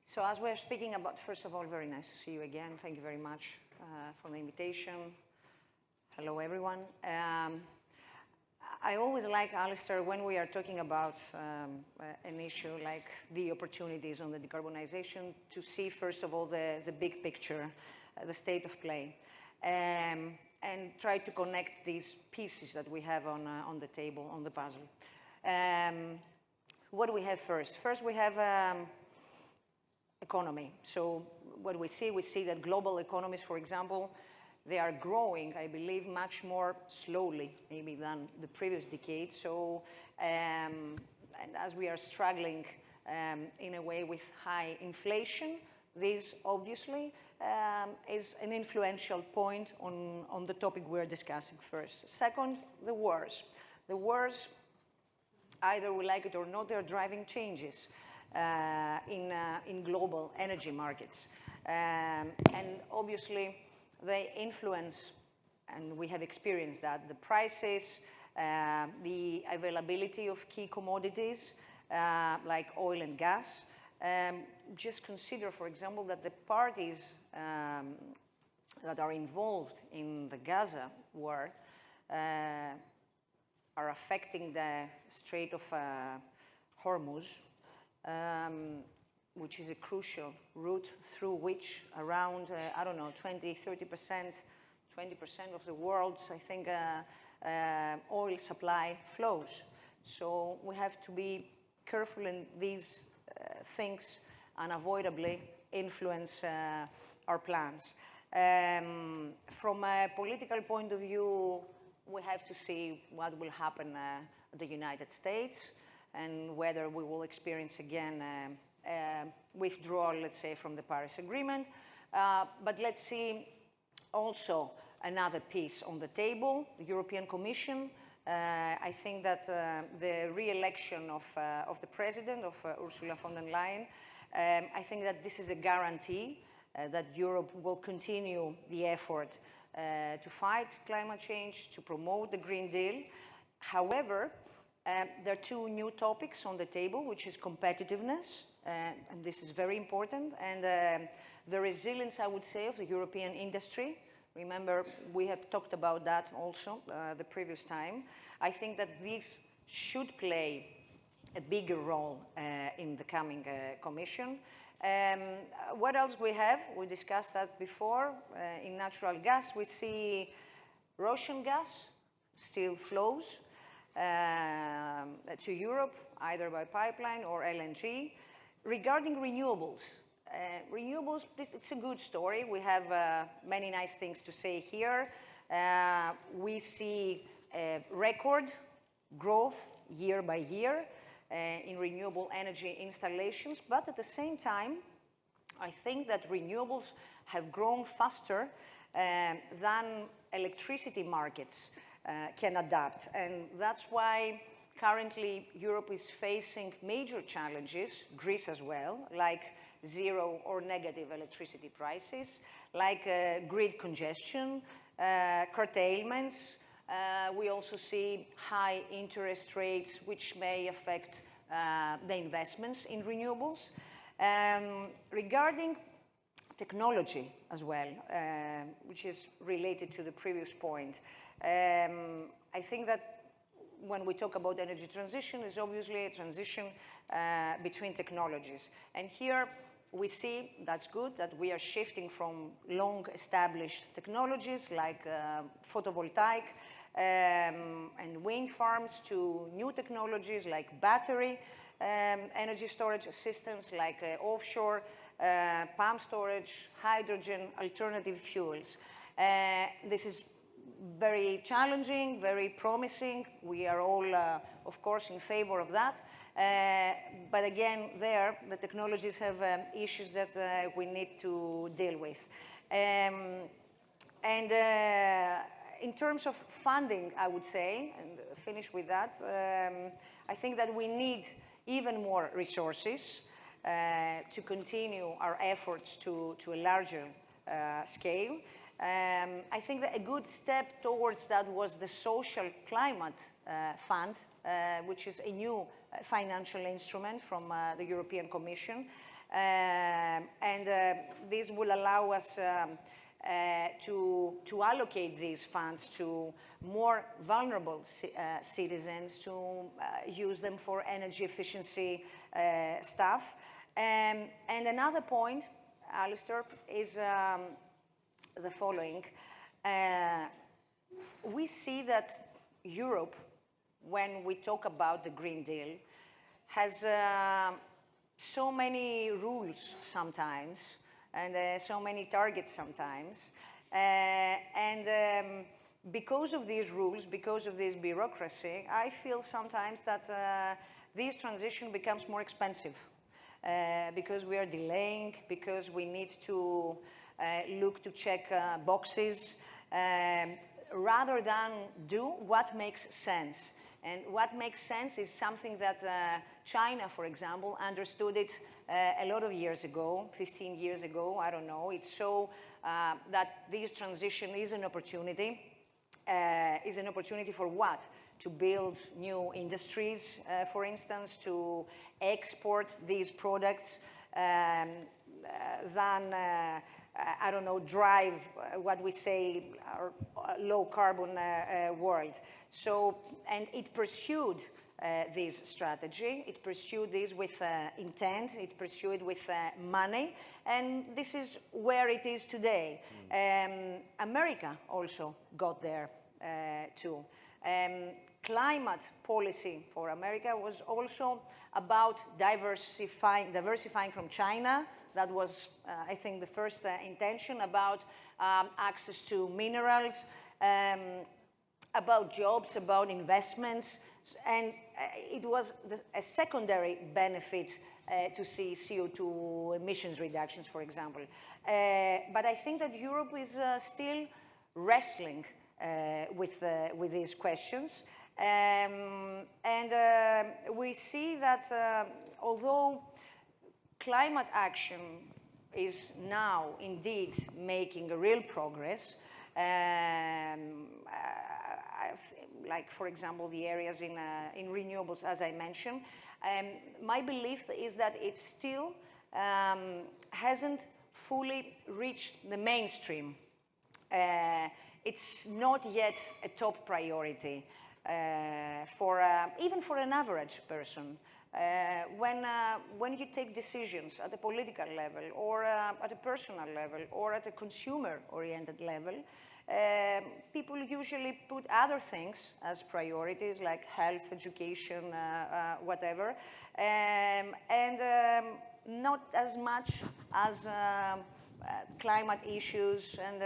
So as we're speaking about, first of all, very nice to see you again. Thank you very much for the invitation. Hello, everyone. I always like, Alistair, when we are talking about an issue like the opportunities on the decarbonization, to see, first of all, the big picture, the state of play, and try to connect these pieces that we have on the table, on the puzzle. What do we have first? First, we have economy. So what we see that global economies, for example, they are growing, I believe, much more slowly, maybe, than the previous decade. So, and as we are struggling in a way with high inflation, this obviously is an influential point on the topic we're discussing first. Second, the wars. The wars, either we like it or not, they're driving changes in global energy markets. And obviously, they influence, and we have experienced that, the prices, the availability of key commodities like oil and gas. Just consider, for example, that the parties that are involved in the Gaza war are affecting the Strait of Hormuz, which is a crucial route through which around, I don't know, 20, 30%, 20% of the world's, I think, oil supply flows. So we have to be careful in these things unavoidably influence our plans. From a political point of view, we have to see what will happen at the United States and whether we will experience again withdrawal, let's say, from the Paris Agreement. But let's see also another piece on the table, the European Commission. I think that the re-election of the president, of Ursula von der Leyen, I think that this is a guarantee that Europe will continue the effort to fight climate change, to promote the Green Deal. However, there are two new topics on the table, which is competitiveness, and this is very important, and the resilience, I would say, of the European industry. Remember, we have talked about that also the previous time. I think that this should play a bigger role in the coming Commission. What else we have? We discussed that before. In natural gas, we see Russian gas still flows to Europe, either by pipeline or LNG. Regarding renewables, it's a good story. We have many nice things to say here. We see record growth year by year in renewable energy installations, but at the same time, I think that renewables have grown faster than electricity markets can adapt. And that's why currently Europe is facing major challenges, Greece as well, like zero or negative electricity prices, like grid congestion, curtailments. We also see high interest rates, which may affect the investments in renewables. Regarding technology as well, which is related to the previous point, I think that when we talk about energy transition, is obviously a transition between technologies. And here we see, that's good, that we are shifting from long-established technologies like photovoltaic and wind farms to new technologies like battery energy storage systems, like offshore pump storage, hydrogen, alternative fuels. This is very challenging, very promising. We are all, of course, in favor of that. But again, the technologies have issues that we need to deal with. And in terms of funding, I would say, and finish with that, I think that we need even more resources to continue our efforts to a larger scale. I think that a good step towards that was the Social Climate Fund, which is a new financial instrument from the European Commission. This will allow us to allocate these funds to more vulnerable citizens, to use them for energy efficiency stuff. And another point, Alistair, is the following. We see that Europe, when we talk about the Green Deal, has so many rules sometimes, and so many targets sometimes. Because of these rules, because of this bureaucracy, I feel sometimes that this transition becomes more expensive because we are delaying, because we need to look to check boxes, rather than do what makes sense. And what makes sense is something that China, for example, understood it a lot of years ago, 15 years ago, I don't know. It saw that this transition is an opportunity. For what? To build new industries, for instance, to export these products, than I don't know, drive what we say our low carbon world. So, and it pursued this strategy. It pursued this with intent. It pursued with money. And this is where it is today. America also got there too. Climate policy for America was also about diversifying from China. That was, I think, the first intention, about access to minerals, about jobs, about investments. And it was a secondary benefit to see CO2 emissions reductions, for example. But I think that Europe is still wrestling with these questions. We see that although climate action is now indeed making a real progress, like, for example, the areas in renewables, as I mentioned, my belief is that it still hasn't fully reached the mainstream. It's not yet a top priority even for an average person. When you take decisions at a political level, or at a personal level, or at a consumer-oriented level, people usually put other things as priorities, like health, education, whatever, and not as much as climate issues and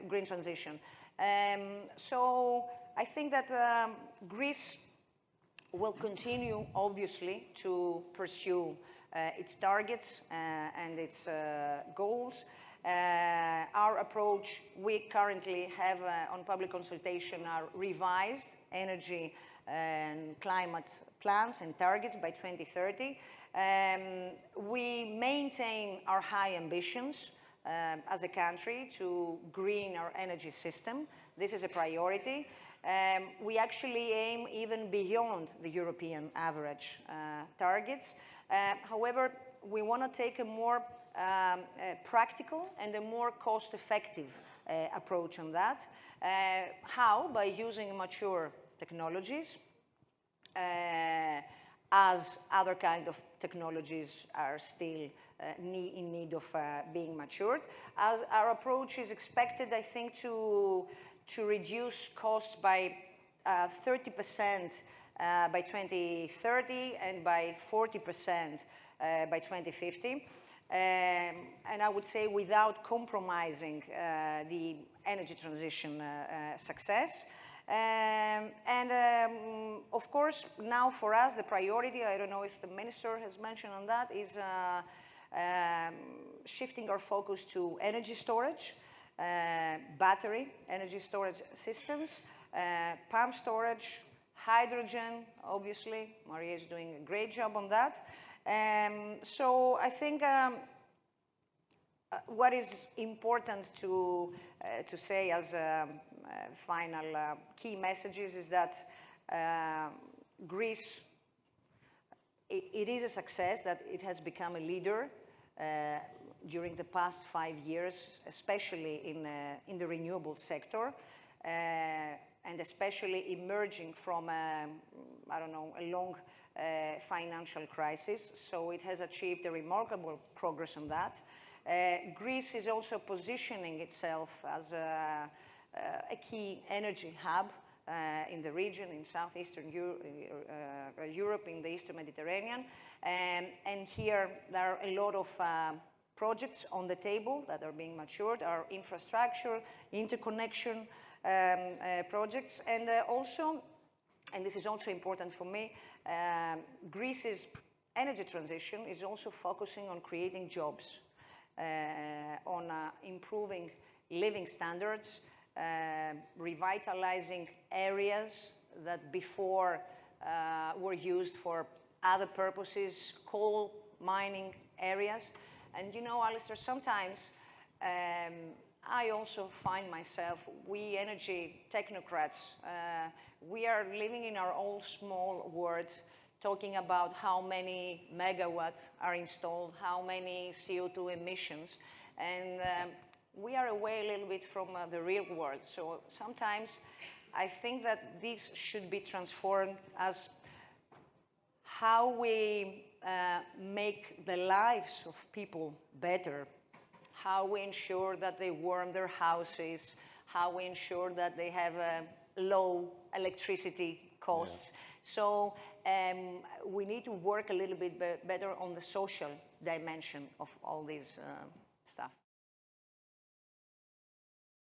green transition. So I think that Greece will continue, obviously, to pursue its targets and its goals. Our approach, we currently have on public consultation our revised energy and climate plans and targets by 2030. We maintain our high ambitions as a country to green our energy system. This is a priority. We actually aim even beyond the European average targets. However, we want to take a more practical and a more cost-effective approach on that. How? By using mature technologies, as other kind of technologies are still in need of being matured. As our approach is expected, I think, to reduce costs by 30% by 2030 and by 40% by 2050. And I would say without compromising the energy transition success. Of course, now for us, the priority, I don't know if the minister has mentioned on that, is shifting our focus to energy storage, battery energy storage systems, pump storage, hydrogen, obviously. Maria is doing a great job on that. So I think what is important to say as final key messages is that Greece it is a success that it has become a leader during the past 5 years, especially in the renewable sector, and especially emerging from, I don't know, a long financial crisis. So it has achieved a remarkable progress on that. Greece is also positioning itself as a key energy hub in the region, in southeastern Europe, in the Eastern Mediterranean. And here there are a lot of projects on the table that are being matured, our infrastructure, interconnection projects, and also, and this is also important for me, Greece's energy transition is also focusing on creating jobs, on improving living standards, revitalizing areas that before were used for other purposes, coal mining areas. And you know, Alistair, sometimes I also find myself, we energy technocrats, we are living in our own small world, talking about how many megawatts are installed, how many CO2 emissions, and we are away a little bit from the real world. So sometimes I think that this should be transformed as how we make the lives of people better, how we ensure that they warm their houses, how we ensure that they have low electricity costs. Yeah. So we need to work a little bit better on the social dimension of all this stuff.